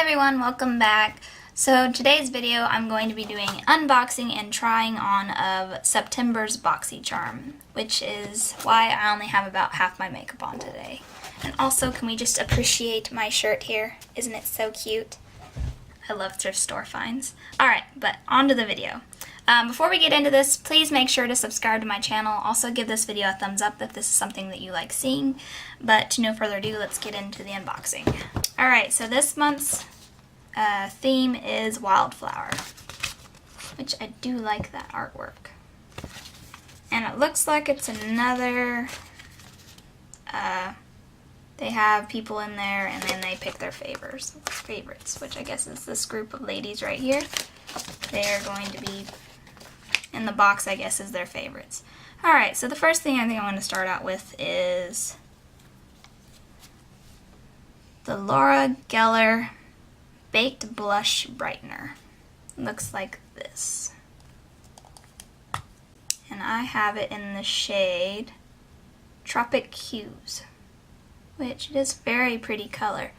everyone, welcome back. So today's video I'm going to be doing unboxing and trying on of September's BoxyCharm, which is why I only have about half my makeup on today. And also, can we just appreciate my shirt here? Isn't it so cute? I love thrift store finds. Alright, but on to the video. Before we get into this, please make sure to subscribe to my channel. Also give this video a thumbs up if this is something that you like seeing. But to no further ado, let's get into the unboxing. Alright, so this month's theme is Wildflower, which I do like that artwork. And it looks like it's another, they have people in there and then they pick their favorites, which I guess is this group of ladies right here. They are going to be in the box, I guess, is their favorites. Alright, so the first thing I think I'm going to start out with is the Laura Geller Baked Blush Brightener. Looks like this. And I have it in the shade Tropic Hues, which it is very pretty color.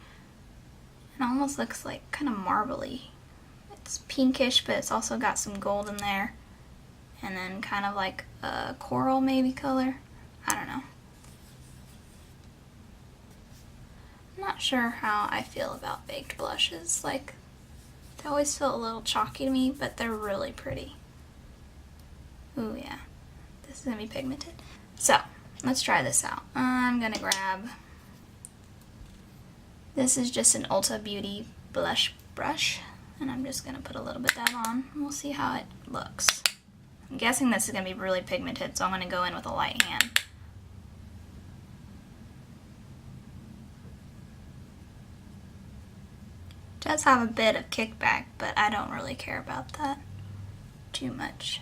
It almost looks like kind of marbly. It's pinkish, but it's also got some gold in there. And then kind of like a coral maybe color. I don't know. I'm not sure how I feel about baked blushes. Like, they always feel a little chalky to me, but they're really pretty. Ooh, yeah. This is going to be pigmented. So, let's try this out. I'm going to grab... This is just an Ulta Beauty blush brush. And I'm just going to put a little bit of that on. And we'll see how it looks. I'm guessing this is going to be really pigmented, so I'm going to go in with a light hand. It does have a bit of kickback, but I don't really care about that too much.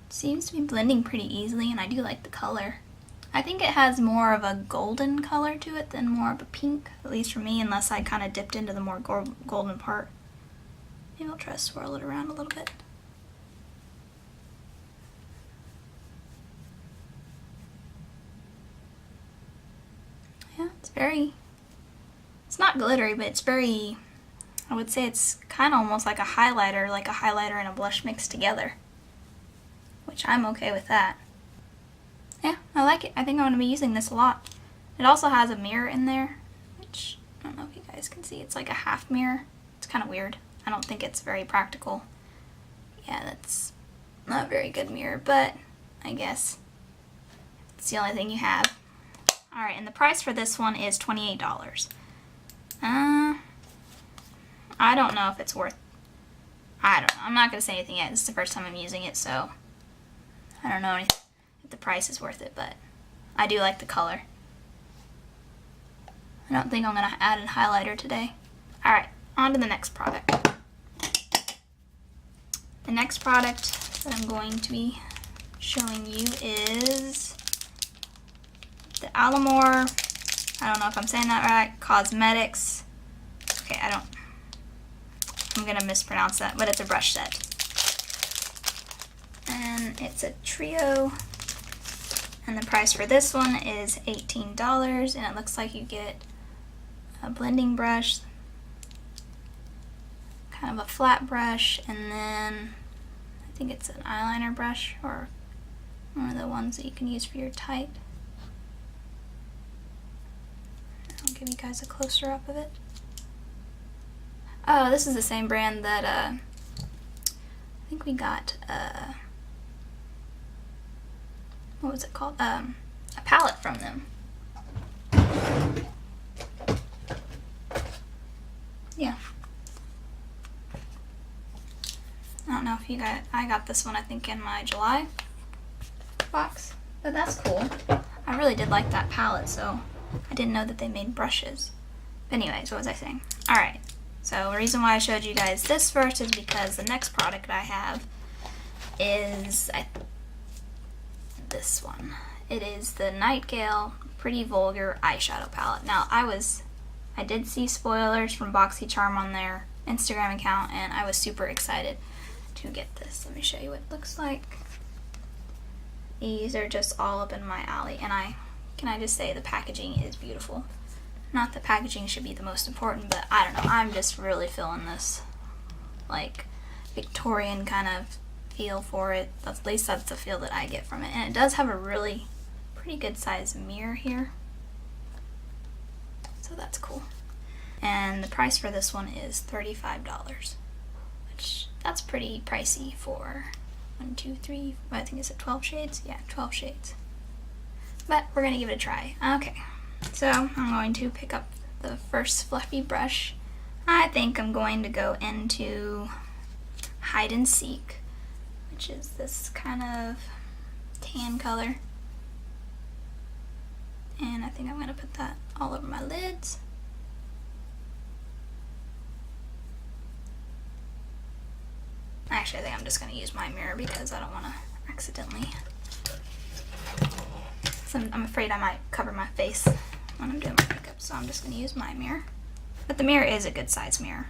It seems to be blending pretty easily, and I do like the color. I think it has more of a golden color to it than more of a pink, at least for me, unless I kind of dipped into the more golden part. Maybe I'll try to swirl it around a little bit. Yeah, it's not glittery, but it's very, I would say it's kind of almost like a highlighter and a blush mixed together, which I'm okay with that. Yeah, I like it. I think I'm going to be using this a lot. It also has a mirror in there, which I don't know if you guys can see. It's like a half mirror. It's kind of weird. I don't think it's very practical. Yeah, that's not a very good mirror, but I guess it's the only thing you have. Alright, and the price for this one is $28. I don't know if it's worth... I don't know. I'm not going to say anything yet. This is the first time I'm using it, so I don't know if the price is worth it, but I do like the color. I don't think I'm going to add a highlighter today. Alright, on to the next product. The next product that I'm going to be showing you is the Alamar, I don't know if I'm saying that right, Cosmetics. Okay, I'm going to mispronounce that, but it's a brush set. And it's a trio. And the price for this one is $18, and it looks like you get a blending brush, kind of a flat brush, and then I think it's an eyeliner brush, or one of the ones that you can use for your tight. I'll give you guys a closer up of it. Oh, this is the same brand that I think we got what was it called? A palette from them. Yeah. I don't know if you got, I got this one I think in my July box, but that's cool. I really did like that palette, so I didn't know that they made brushes. But anyways, what was I saying? Alright, so the reason why I showed you guys this first is because the next product I have is this one. It is the Nightingale Pretty Vulgar Eyeshadow Palette. Now, I did see spoilers from BoxyCharm on their Instagram account, and I was super excited to get this. Let me show you what it looks like. These are just all up in my alley, and can I just say the packaging is beautiful. Not that packaging should be the most important, but I don't know, I'm just really feeling this, like, Victorian kind of feel for it. At least that's the feel that I get from it. And it does have a really pretty good size mirror here, so that's cool. And the price for this one is $35, which that's pretty pricey for 1, 2, 3, I think it's at 12 shades. Yeah, 12 shades. But we're gonna give it a try. Okay, so I'm going to pick up the first fluffy brush. I think I'm going to go into Hide and Seek, which is this kind of tan color. And I think I'm gonna put that all over my lids. Actually, I think I'm just gonna use my mirror because I don't wanna accidentally, I'm afraid I might cover my face when I'm doing my makeup, so I'm just gonna use my mirror. But the mirror is a good size mirror.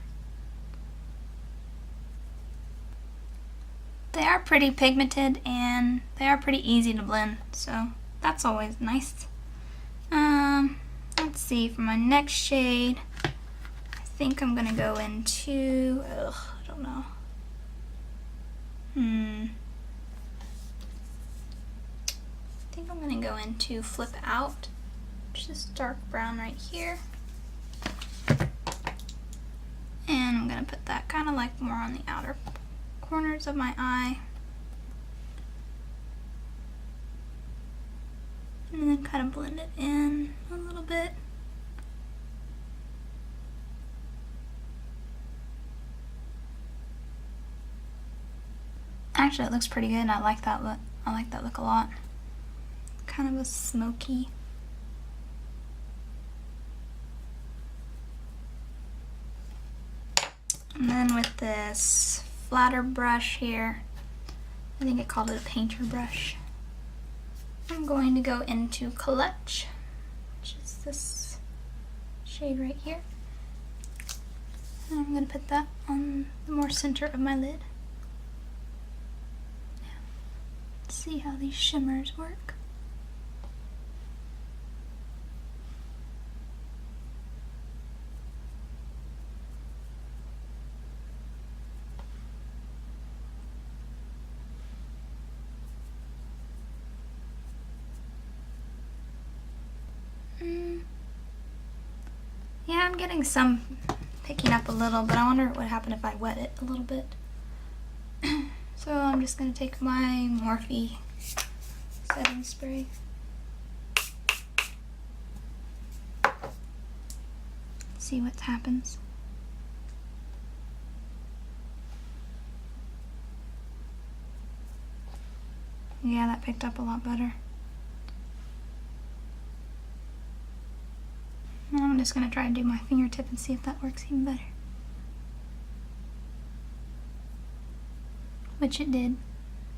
They are pretty pigmented and they are pretty easy to blend, so that's always nice. Let's see, for my next shade, I think I'm gonna go into, I don't know. I think I'm gonna go into Flip Out, which is dark brown right here. And I'm gonna put that kind of like more on the outer corners of my eye. And then kind of blend it in a little bit. Actually, it looks pretty good. I like that look. I like that look a lot. Kind of a smoky. And then with this flatter brush here, I think I called it a painter brush, I'm going to go into Clutch, which is this shade right here. And I'm going to put that on the more center of my lid. Let's see how these shimmers work. Yeah, I'm getting some picking up a little, but I wonder what would happen if I wet it a little bit. So I'm just going to take my Morphe setting spray. See what happens. Yeah, that picked up a lot better. Now I'm just going to try to do my fingertip and see if that works even better. Which it did.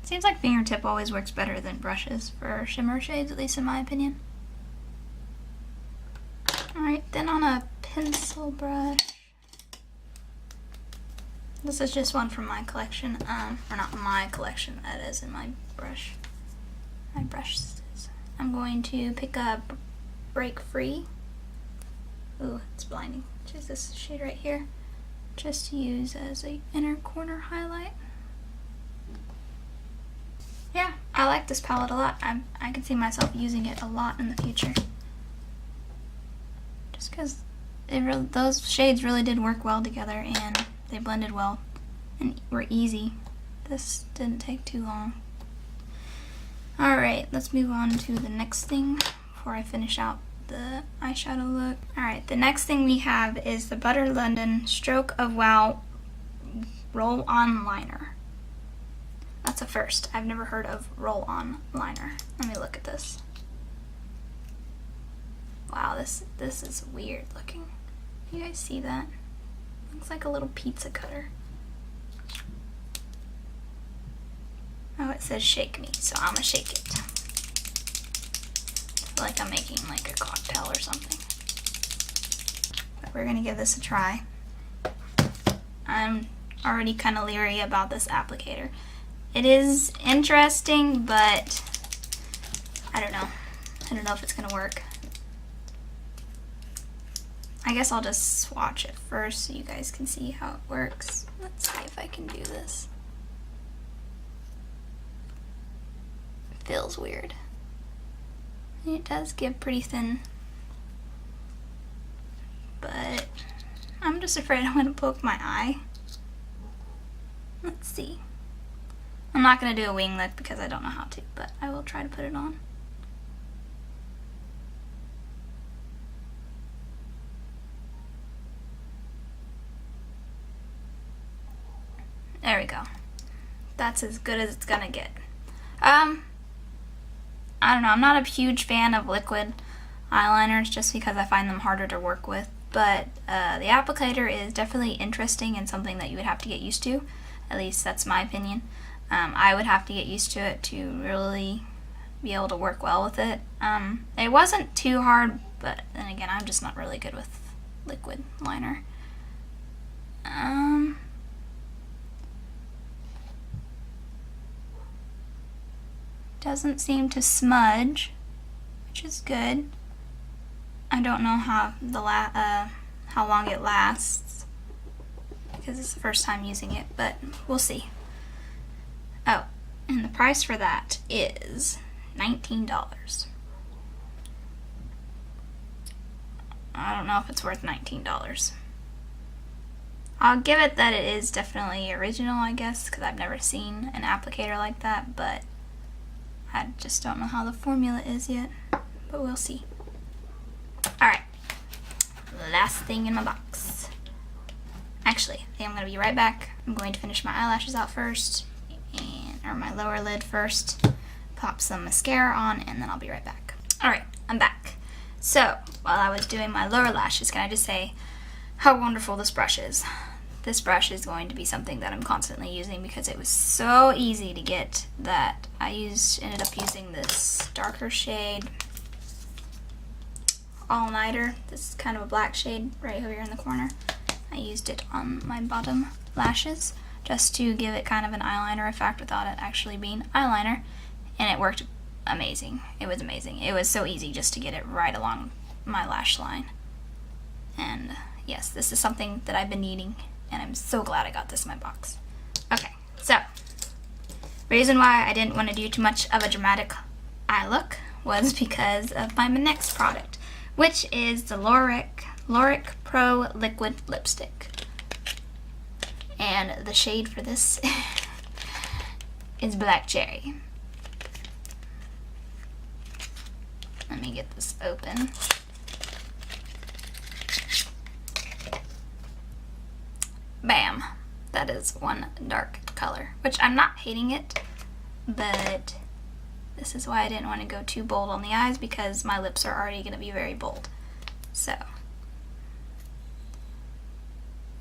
Seems like fingertip always works better than brushes for shimmer shades, at least in my opinion. Alright, then on a pencil brush. This is just one from my collection, or not my collection, that is in my brush. My brushes. I'm going to pick up Break Free. Ooh, it's blinding. Which is this shade right here. Just to use as a inner corner highlight. Yeah, I like this palette a lot. I can see myself using it a lot in the future. Just because those shades really did work well together and they blended well and were easy. This didn't take too long. Alright, let's move on to the next thing before I finish out the eyeshadow look. Alright, the next thing we have is the Butter London Stroke of Wow Roll-On Liner. That's a first. I've never heard of roll-on liner. Let me look at this. Wow, this is weird looking. You guys see that? Looks like a little pizza cutter. Oh, it says shake me, so I'm gonna shake it. I feel like I'm making like a cocktail or something. But we're gonna give this a try. I'm already kind of leery about this applicator. It is interesting, but I don't know. I don't know if it's gonna work. I guess I'll just swatch it first so you guys can see how it works. Let's see if I can do this. It feels weird. And it does give pretty thin, but I'm just afraid I'm gonna poke my eye. Let's see. I'm not gonna do a wing look because I don't know how to, but I will try to put it on. There we go. That's as good as it's gonna get. I don't know, I'm not a huge fan of liquid eyeliners just because I find them harder to work with, but the applicator is definitely interesting and something that you would have to get used to. At least that's my opinion. I would have to get used to it to really be able to work well with it. It wasn't too hard, but then again, I'm just not really good with liquid liner. Doesn't seem to smudge, which is good. I don't know how long it lasts because it's the first time using it, but we'll see. Oh, and the price for that is $19. I don't know if it's worth $19. I'll give it that it is definitely original, I guess, because I've never seen an applicator like that, but I just don't know how the formula is yet, but we'll see. Alright, last thing in my box. Actually, I think I'm going to be right back. I'm going to finish my eyelashes out first, or my lower lid first, pop some mascara on, and then I'll be right back. Alright, I'm back. So, while I was doing my lower lashes, can I just say how wonderful this brush is? This brush is going to be something that I'm constantly using because it was so easy to get that I ended up using this darker shade, All Nighter. This is kind of a black shade right over here in the corner. I used it on my bottom lashes just to give it kind of an eyeliner effect without it actually being eyeliner, and it worked amazing. It was amazing. It was so easy just to get it right along my lash line. And yes, this is something that I've been needing, and I'm so glad I got this in my box. Okay, so reason why I didn't want to do too much of a dramatic eye look was because of my next product, which is the Lauric Pro Liquid Lipstick. And the shade for this is Black Cherry. Let me get this open. Bam! That is one dark color, which I'm not hating it, but this is why I didn't want to go too bold on the eyes because my lips are already going to be very bold. So,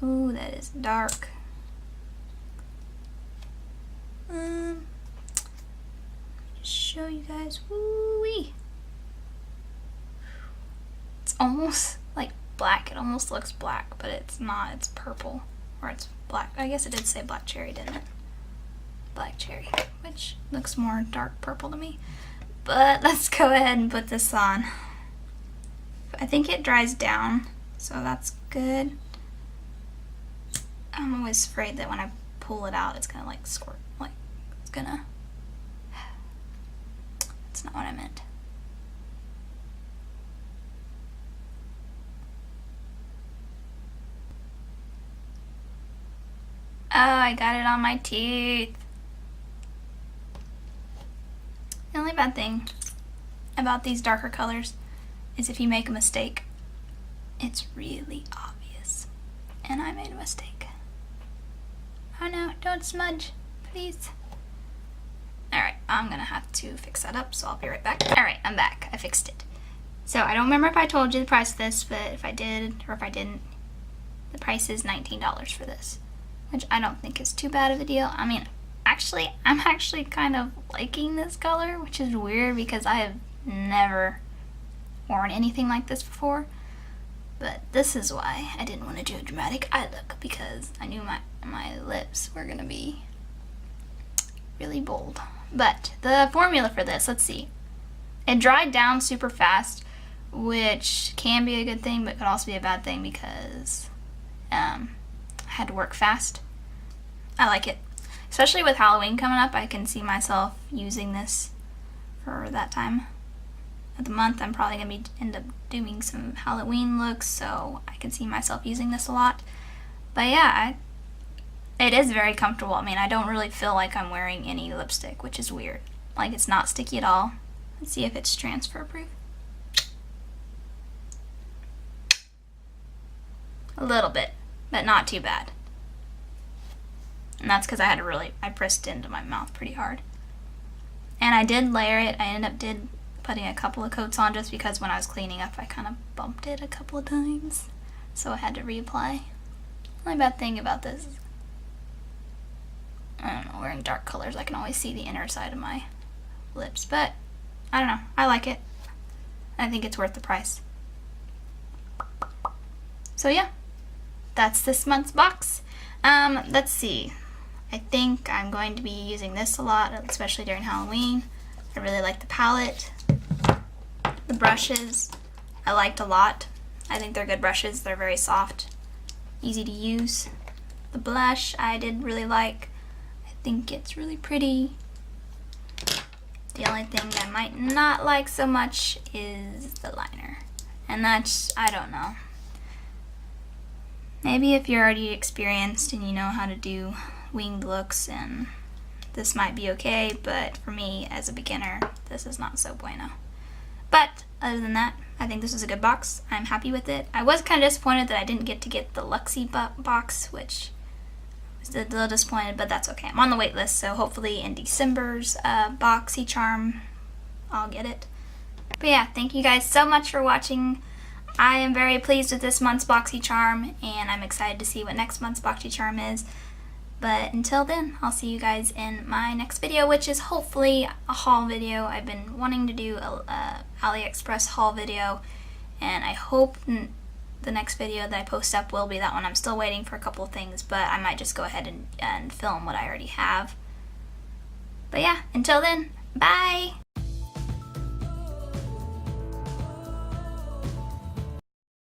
ooh, that is dark. Just show you guys. Woo-wee. It's almost like black. It almost looks black, but it's not. It's purple. Or it's black. I guess it did say Black Cherry, didn't it? Black Cherry, which looks more dark purple to me. But let's go ahead and put this on. I think it dries down, so that's good. I'm always afraid that when I pull it out, it's gonna like squirt. Like, it's gonna... That's not what I meant. Oh, I got it on my teeth. The only bad thing about these darker colors is if you make a mistake, it's really obvious. And I made a mistake. Oh no, don't smudge, please. Alright, I'm gonna have to fix that up, so I'll be right back. Alright, I'm back. I fixed it. So I don't remember if I told you the price of this, but if I did, or if I didn't, the price is $19 for this, which I don't think is too bad of a deal. I mean, actually, I'm actually kind of liking this color, which is weird because I have never worn anything like this before. But this is why I didn't want to do a dramatic eye look, because I knew my lips were going to be really bold. But the formula for this, let's see. It dried down super fast, which can be a good thing, but could also be a bad thing because I had to work fast. I like it. Especially with Halloween coming up, I can see myself using this for that time of the month. I'm probably going to end up doing some Halloween looks, so I can see myself using this a lot. But yeah, it is very comfortable. I mean, I don't really feel like I'm wearing any lipstick, which is weird. Like, it's not sticky at all. Let's see if it's transfer proof. A little bit, but not too bad. And that's because I pressed into my mouth pretty hard. And I did layer it. I ended up putting a couple of coats on just because when I was cleaning up, I kind of bumped it a couple of times. So I had to reapply. The only bad thing about this is, I don't know, wearing dark colors, I can always see the inner side of my lips. But, I don't know, I like it. I think it's worth the price. So yeah, that's this month's box. Let's see. I think I'm going to be using this a lot, especially during Halloween. I really like the palette. The brushes, I liked a lot. I think they're good brushes. They're very soft, easy to use. The blush I did really like. I think it's really pretty. The only thing I might not like so much is the liner. And that's, I don't know. Maybe if you're already experienced and you know how to do winged looks, and this might be okay, but for me as a beginner, this is not so bueno. But other than that, I think this is a good box. I'm happy with it. I was kind of disappointed that I didn't get to get the Luxie box, which I was a little disappointed, but that's okay. I'm on the wait list, so hopefully in December's BoxyCharm, I'll get it. But yeah, thank you guys so much for watching. I am very pleased with this month's BoxyCharm, and I'm excited to see what next month's BoxyCharm is. But until then, I'll see you guys in my next video, which is hopefully a haul video. I've been wanting to do a AliExpress haul video, and I hope the next video that I post up will be that one. I'm still waiting for a couple of things, but I might just go ahead and film what I already have. But yeah, until then, bye!